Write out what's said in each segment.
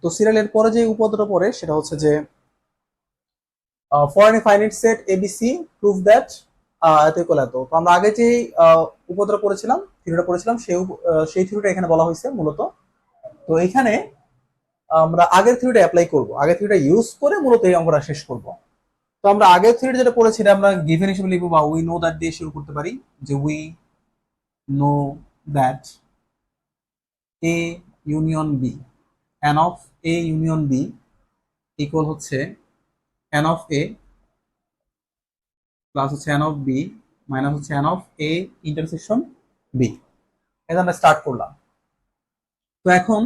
তো সিরিয়ালের পরে যে উপপাদ্যটা পড়ে সেটা হচ্ছে যে for N finite set ABC prove that এত ইকুয়াল এত। তো আমরা আগে যে উপপাদ্যটা পড়েছিলাম, থিওরিটা পড়েছিলাম, সেই থিওরিটা এখানে বলা হয়েছে মূলত। তো এখানে আমরা আগের থিওরিটা অ্যাপ্লাই করব, আগের থিওরিটা ইউজ করে মূলত এই অঙ্কটা শেষ করব। তো আমরা আগের থিওরি যেটা পড়েছি এটা আমরা গিভেন হিসেবে লিখবো বা উই নো দ্যাট দিয়ে শুরু করতে পারি, যে we know that A union B, n of A union B equal হচ্ছে এন অফ এ প্লাস হচ্ছে এন অফ বি মাইনাস হচ্ছে n of A intersection B. এটা আমরা স্টার্ট করলাম। তো এখন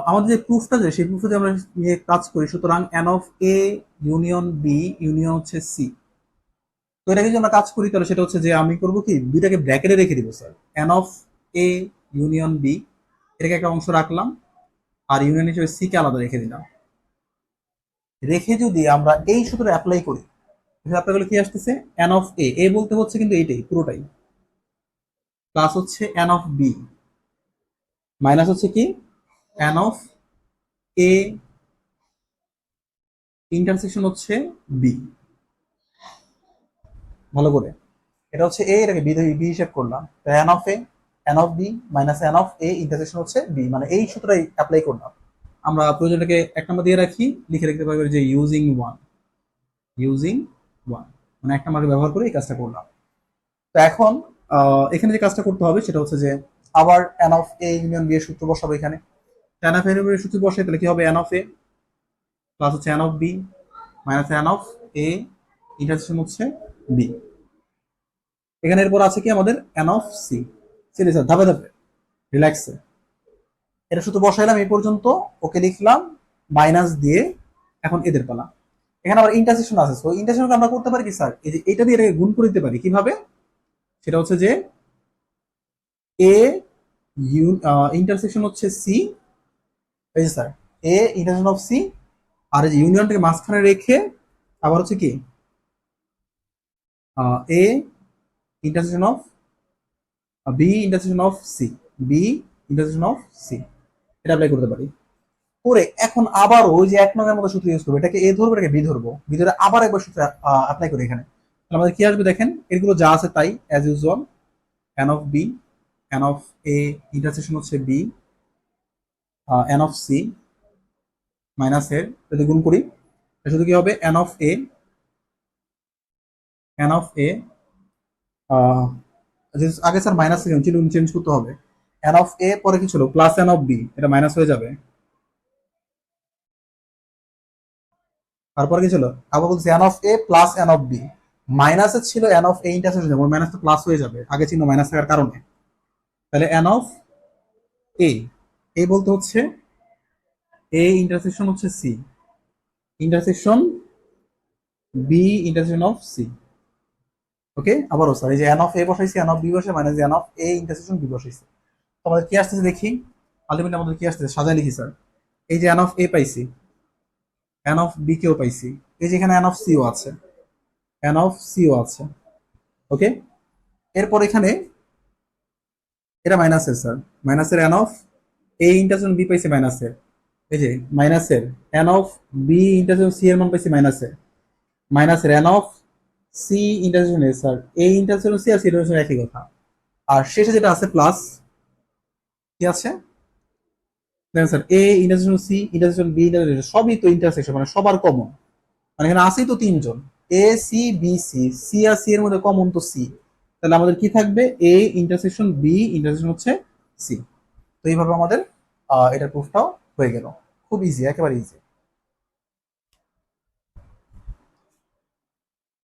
আমাদের যে প্রুফটা, যে সেই প্রুফটা আমরা নিয়ে কাজ করি, সুতরাং n of A union B union হচ্ছে সি। তো এটাকে যদি আমরা কাজ করি তাহলে সেটা হচ্ছে যে আমি করবো কি, দুইটাকে ব্র্যাকেটে রেখে দিব sir. N of A union B, এটাকে একটা অংশ রাখলাম, আর ইউনিয়ন হিসেবে সি কে আলাদা রেখে দিলাম। রেখে যদি আমরা এই সূত্র অ্যাপ্লাই করি, অ্যাপ্লাই করলে কি আসতেছে, এন অফ এ, এ বলতে হচ্ছে কিন্তু এইটাই পুরোটাই, প্লাস হচ্ছে এন অফ বি মাইনাস হচ্ছে কি এন অফ এ ইন্টারসেকশন হচ্ছে বি। ভালো করে, এটা হচ্ছে এ, এটাকে বি বি হিসেব করলাম। N of A, n of B minus n of A intersection হচ্ছে বি, মানে এই সূত্রটাই অ্যাপ্লাই করলাম। আমরা প্রয়োজনটাকে এক নম্বর দিয়ে রাখি, লিখে রাখতে পারবো যে ইউজিং ওয়ান, ইউজিং ওয়ান, মানে এক নম্বরকে ব্যবহার করে এই কাজটা করলাম। তো এখন এখানে যে কাজটা করতে হবে সেটা হচ্ছে যে আবার n of A union B এর সূত্র বসাবো এখানে। এন অফ এ এর সূত্র বসাই তাহলে কি হবে, এন অফ এ প্লাস হচ্ছে n of B minus n of A intersection হচ্ছে বি। এখানে এরপর আছে কি আমাদের এন অফ সি। সিরিয়াস ধাপে ধাপে, রিল্যাক্সে, এটা শুধু বসাইলাম এই পর্যন্ত, ওকে লিখলাম মাইনাস দিয়ে। এখন এদের পালা। এখানে আবার ইন্টারসেকশন আছে, তো ইন্টারসেকশন আমরা করতে পারি কি স্যার, এই যে এটা দিয়ে এটাকে গুণ করে দিতে পারি। কিভাবে, সেটা হচ্ছে যে এ ইন্টারসেকশন হচ্ছে সি, এই যে sir A intersection of C, আর এই যে ইউনিয়নটাকে মাঝখানে রেখে আবার হচ্ছে কি A intersection of B intersection of C, B intersection of C, এটা অ্যাপ্লাই করতে পারি। করে এখন আবার ওই যে এক নংয়ের মতো সূত্র ইউজ করবো, এটাকে এ ধরবো, এটাকে বি ধরবো, বি ধরে আবার একবার সূত্র অ্যাপ্লাই করি এখানে। আমাদের কি আসবে দেখেন, এগুলো যা আছে তাই as usual. N of B, n of A intersection হচ্ছে B, n of C minus এর যদি গুণ করি শুধু কি হবে, n of A, n of A আগে স্যার মাইনাস ছিল, চেঞ্জ করতে হবে। এন অফ এ পরে কি ছিল, প্লাস এন অফ বি, এটা মাইনাস হয়ে যাবে। তারপরে কি ছিল, আবার বলছি n of A plus n of B, মাইনাসে ছিল n of A intersection, minus তো প্লাস হয়ে যাবে আগে চিহ্ন মাইনাস থাকার কারণে। তাহলে এন অফ এ, এ বলতে হচ্ছে এ ইন্টারসেকশন হচ্ছে C, intersection B intersection of C. Okay, আবারও স্যার এই যে এন অফ এ বসাইছি, এন অফ বি বসে minus n of A intersection B বসাইছি। তো আমাদের কি আসতেছে দেখি, আলটিমেটলি আমাদের কি আসতেছে, সাজাই লিখি স্যার। এই যে এন অফ এ পাইছি, এন অফ বি কেও পাইছি, এই যে এখানে এন অফ সিও আছে, এন অফ সিও আছে। ওকে, এরপর এখানে এটা মাইনাসের স্যার, মাইনাসের n of A intersection B পাইছি মাইনাসের, এই যে মাইনাসের n of B intersection C এর মান পাইছি মাইনাসের, মাইনাসের n of C intersection A sir, A intersection C আর সি ইন্টারসেকশন একই কথা। আর শেষে যেটা আছে প্লাস, কি আছে দেখেন sir, A intersection C intersection B intersection সবই তো ইন্টারসেকশন, মানে সবার কমন, মানে এখানে আছেই তো তিনজন, A C B C, C আর সি এর মধ্যে কমন তো সি, তাহলে আমাদের কি থাকবে, এ ইন্টারসেকশন বি ইন্টারসেকশন হচ্ছে সি। তো এইভাবে আমাদের এটার প্রুফটাও হয়ে গেল, খুব ইজি, একেবারে ইজি।